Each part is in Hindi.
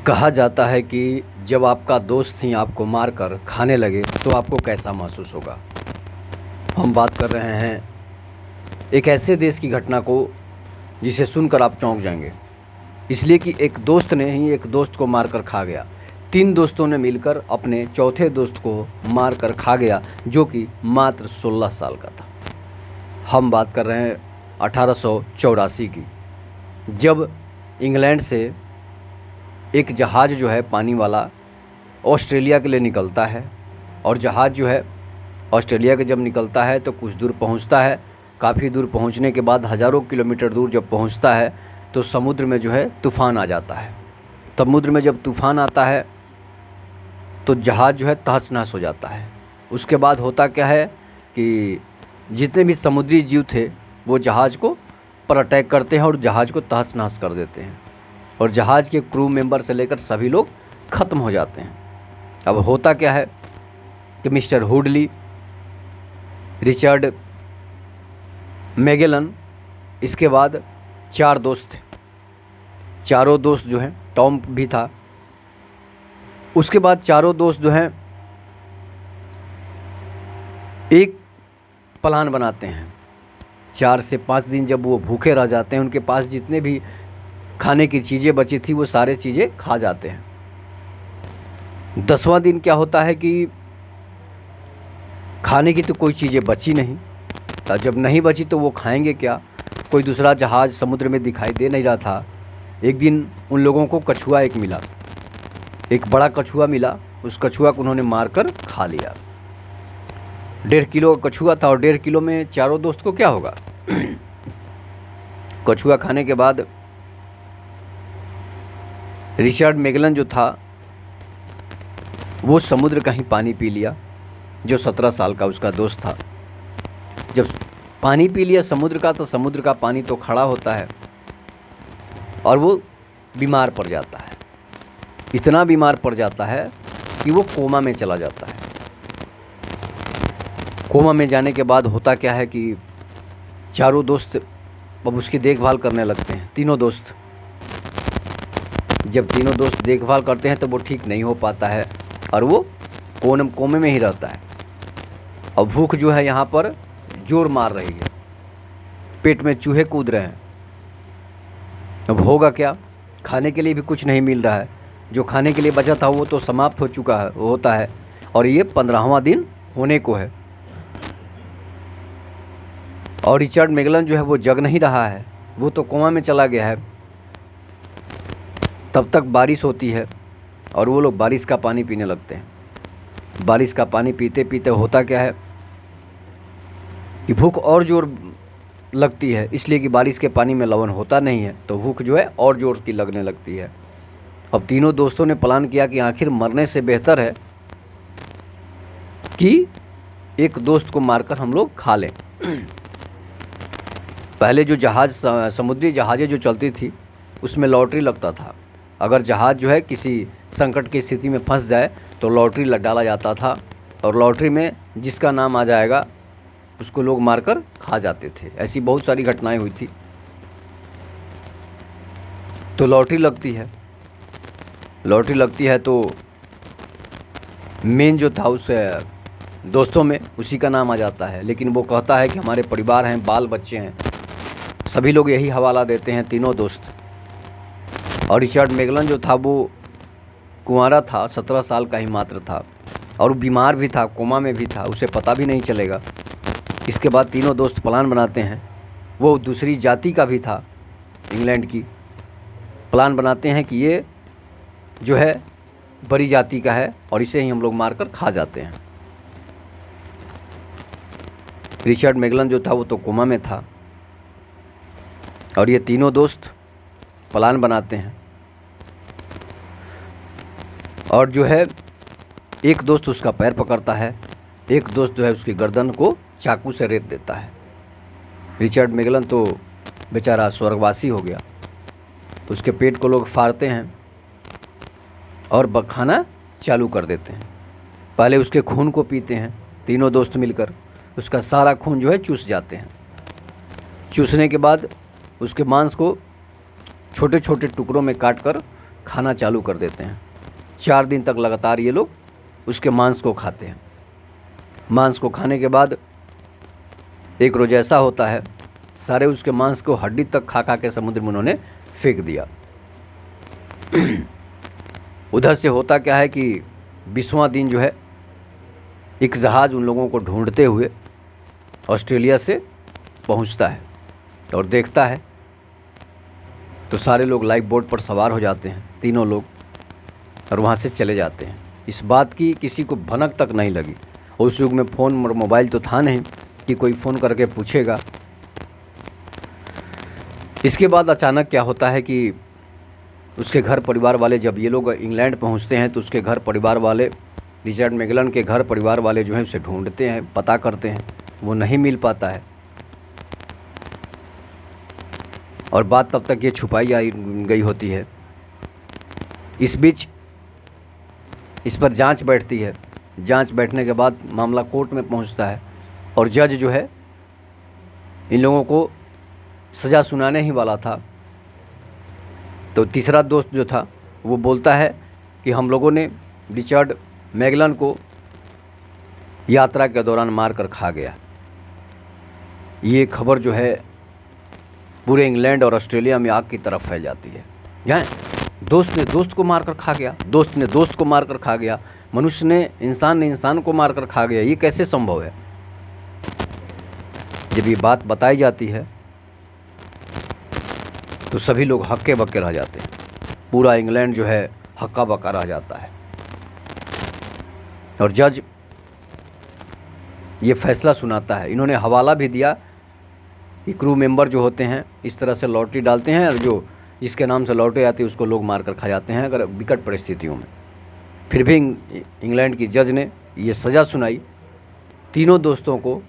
कहा जाता है कि जब आपका दोस्त ही आपको मारकर खाने लगे तो आपको कैसा महसूस होगा। हम बात कर रहे हैं एक ऐसे देश की घटना को जिसे सुनकर आप चौंक जाएंगे, इसलिए कि एक दोस्त ने ही एक दोस्त को मारकर खा गया। 3 दोस्तों ने मिलकर अपने चौथे दोस्त को मारकर खा गया, जो कि मात्र 16 साल का था। हम बात कर रहे हैं 1884 की, जब इंग्लैंड से एक जहाज़ जो है पानी वाला ऑस्ट्रेलिया के लिए निकलता है। और जहाज़ जो है ऑस्ट्रेलिया के जब निकलता है तो कुछ दूर पहुंचता है। काफ़ी दूर पहुंचने के बाद हज़ारों किलोमीटर दूर जब पहुंचता है तो समुद्र में जो है तूफ़ान आ जाता है। समुद्र में जब तूफ़ान आता है तो जहाज़ जो है तहस नहस हो जाता है। उसके बाद होता क्या है कि जितने भी समुद्री जीव थे वो जहाज़ को पर अटैक करते हैं और जहाज़ को तहस नहस कर देते हैं, और जहाज़ के क्रू मेंबर से लेकर सभी लोग ख़त्म हो जाते हैं। अब होता क्या है कि मिस्टर हुडली, रिचर्ड मैगेलन, इसके बाद 4 दोस्त थे। चारों दोस्त जो हैं, टॉम भी था। उसके बाद चारों दोस्त जो हैं एक प्लान बनाते हैं। 4 से 5 दिन जब वो भूखे रह जाते हैं, उनके पास जितने भी खाने की चीज़ें बची थी वो सारे चीज़ें खा जाते हैं। 10वां दिन क्या होता है कि खाने की तो कोई चीज़ें बची नहीं, तो जब नहीं बची तो वो खाएंगे क्या। कोई दूसरा जहाज़ समुद्र में दिखाई दे नहीं रहा था। एक दिन उन लोगों को कछुआ एक मिला, एक बड़ा कछुआ मिला। उस कछुआ को उन्होंने मारकर खा लिया। 1.5 किलो का कछुआ था और 1.5 किलो में चारों दोस्त को क्या होगा। कछुआ खाने के बाद रिचर्ड मैगेलन जो था वो समुद्र का ही पानी पी लिया, जो 17 साल का उसका दोस्त था। जब पानी पी लिया समुद्र का, तो समुद्र का पानी तो खड़ा होता है और वो बीमार पड़ जाता है। इतना बीमार पड़ जाता है कि वो कोमा में चला जाता है। कोमा में जाने के बाद होता क्या है कि चारों दोस्त अब उसकी देखभाल करने लगते हैं। तीनों दोस्त, जब तीनों दोस्त देखभाल करते हैं तो वो ठीक नहीं हो पाता है और वो कोमे में ही रहता है। अब भूख जो है यहाँ पर जोर मार रही है, पेट में चूहे कूद रहे हैं। अब होगा क्या, खाने के लिए भी कुछ नहीं मिल रहा है। जो खाने के लिए बचा था वो तो समाप्त हो चुका है, होता है, और ये 15वां दिन होने को है। और रिचर्ड मैगेलन जो है वो जग नहीं रहा है, वो तो कोमा में चला गया है। तब तक बारिश होती है और वो लोग बारिश का पानी पीने लगते हैं। बारिश का पानी पीते पीते होता क्या है कि भूख और जोर लगती है, इसलिए कि बारिश के पानी में लवण होता नहीं है, तो भूख जो है और जोर की लगने लगती है। अब तीनों दोस्तों ने प्लान किया कि आखिर मरने से बेहतर है कि एक दोस्त को मारकर हम लोग खा लें। पहले जो जहाज़, समुद्री जहाज़ें जो चलती थी उसमें लॉटरी लगता था। अगर जहाज़ जो है किसी संकट की स्थिति में फंस जाए तो लॉटरी डाला जाता था, और लॉटरी में जिसका नाम आ जाएगा उसको लोग मारकर खा जाते थे। ऐसी बहुत सारी घटनाएं हुई थी। तो लॉटरी लगती है तो मेन जो था उस दोस्तों में उसी का नाम आ जाता है। लेकिन वो कहता है कि हमारे परिवार हैं, बाल बच्चे हैं, सभी लोग यही हवाला देते हैं, तीनों दोस्त। और रिचर्ड मैगेलन जो था वो कुंवारा था, 17 साल का ही मात्र था, और बीमार भी था, कोमा में भी था, उसे पता भी नहीं चलेगा। इसके बाद तीनों दोस्त प्लान बनाते हैं। वो दूसरी जाति का भी था, इंग्लैंड की। प्लान बनाते हैं कि ये जो है बड़ी जाति का है और इसे ही हम लोग मारकर खा जाते हैं। रिचर्ड मैगेलन जो था वो तो कोमा में था, और ये तीनों दोस्त प्लान बनाते हैं। और जो है एक दोस्त उसका पैर पकड़ता है, एक दोस्त जो है उसकी गर्दन को चाकू से रेत देता है। रिचर्ड मैगेलन तो बेचारा स्वर्गवासी हो गया। उसके पेट को लोग फाड़ते हैं और खाना चालू कर देते हैं। पहले उसके खून को पीते हैं तीनों दोस्त मिलकर, उसका सारा खून जो है चूस जाते हैं। चूसने के बाद उसके मांस को छोटे छोटे टुकड़ों में काट कर खाना चालू कर देते हैं। 4 दिन तक लगातार ये लोग उसके मांस को खाते हैं। मांस को खाने के बाद एक रोज़ ऐसा होता है, सारे उसके मांस को हड्डी तक खा खा के समुद्र में उन्होंने फेंक दिया। उधर से होता क्या है कि 20वां दिन जो है एक जहाज़ उन लोगों को ढूंढते हुए ऑस्ट्रेलिया से पहुंचता है और देखता है तो सारे लोग लाइफ बोट पर सवार हो जाते हैं, तीनों लोग, और वहाँ से चले जाते हैं। इस बात की किसी को भनक तक नहीं लगी। उस युग में फ़ोन और मोबाइल तो था नहीं कि कोई फ़ोन करके पूछेगा। इसके बाद अचानक क्या होता है कि उसके घर परिवार वाले, जब ये लोग इंग्लैंड पहुंचते हैं तो उसके घर परिवार वाले, रिचर्ड मैगलन के घर परिवार वाले जो हैं उसे ढूंढते हैं, पता करते हैं, वो नहीं मिल पाता है। और बात तब तक ये छुपाई गई होती है। इस बीच इस पर जांच बैठती है। जांच बैठने के बाद मामला कोर्ट में पहुंचता है और जज जो है इन लोगों को सज़ा सुनाने ही वाला था। तो तीसरा दोस्त जो था वो बोलता है कि हम लोगों ने रिचर्ड मैगलन को यात्रा के दौरान मार कर खा गया। ये खबर जो है पूरे इंग्लैंड और ऑस्ट्रेलिया में आग की तरफ फैल जाती है। यहाँ दोस्त ने दोस्त को मारकर खा गया, दोस्त ने दोस्त को मारकर खा गया, मनुष्य ने इंसान को मारकर खा गया, ये कैसे संभव है? जब ये बात बताई जाती है तो सभी लोग हक्के बक्के रह जाते हैं। पूरा इंग्लैंड जो है हक्का बक्का रह जाता है। और जज ये फैसला सुनाता है। इन्होंने हवाला भी दिया कि क्रू मेंबर जो होते हैं इस तरह से लॉटरी डालते हैं और जो जिसके नाम से लॉटरी आती है उसको लोग मारकर खा जाते हैं अगर विकट परिस्थितियों में। फिर भी इंग्लैंड की जज ने ये सज़ा सुनाई, तीनों दोस्तों को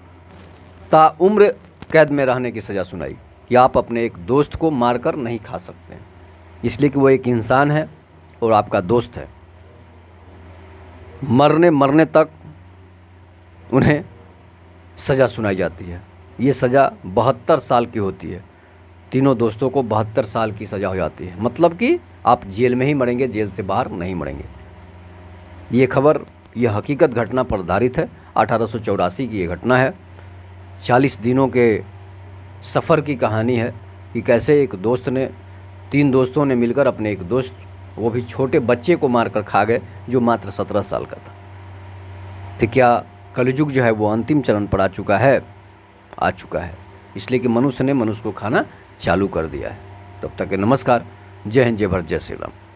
ताउम्र कैद में रहने की सज़ा सुनाई कि आप अपने एक दोस्त को मारकर नहीं खा सकते हैं, इसलिए कि वो एक इंसान है और आपका दोस्त है। मरने तक उन्हें सज़ा सुनाई जाती है। ये सज़ा 72 साल की होती है। तीनों दोस्तों को 72 साल की सज़ा हो जाती है, मतलब कि आप जेल में ही मरेंगे, जेल से बाहर नहीं मरेंगे। ये खबर, यह हकीकत घटना पर आधारित है। 1884 की ये घटना है। 40 दिनों के सफ़र की कहानी है कि कैसे एक दोस्त ने, 3 दोस्तों ने मिलकर अपने एक दोस्त, वो भी छोटे बच्चे को मारकर खा गए जो मात्र 17 साल का था। तो क्या कलयुग जो है वो अंतिम चरण पर आ चुका है, इसलिए कि मनुष्य ने मनुष्य को खाना चालू कर दिया है। तब तक के नमस्कार। जय हिंद, जय भारत, जय श्री राम।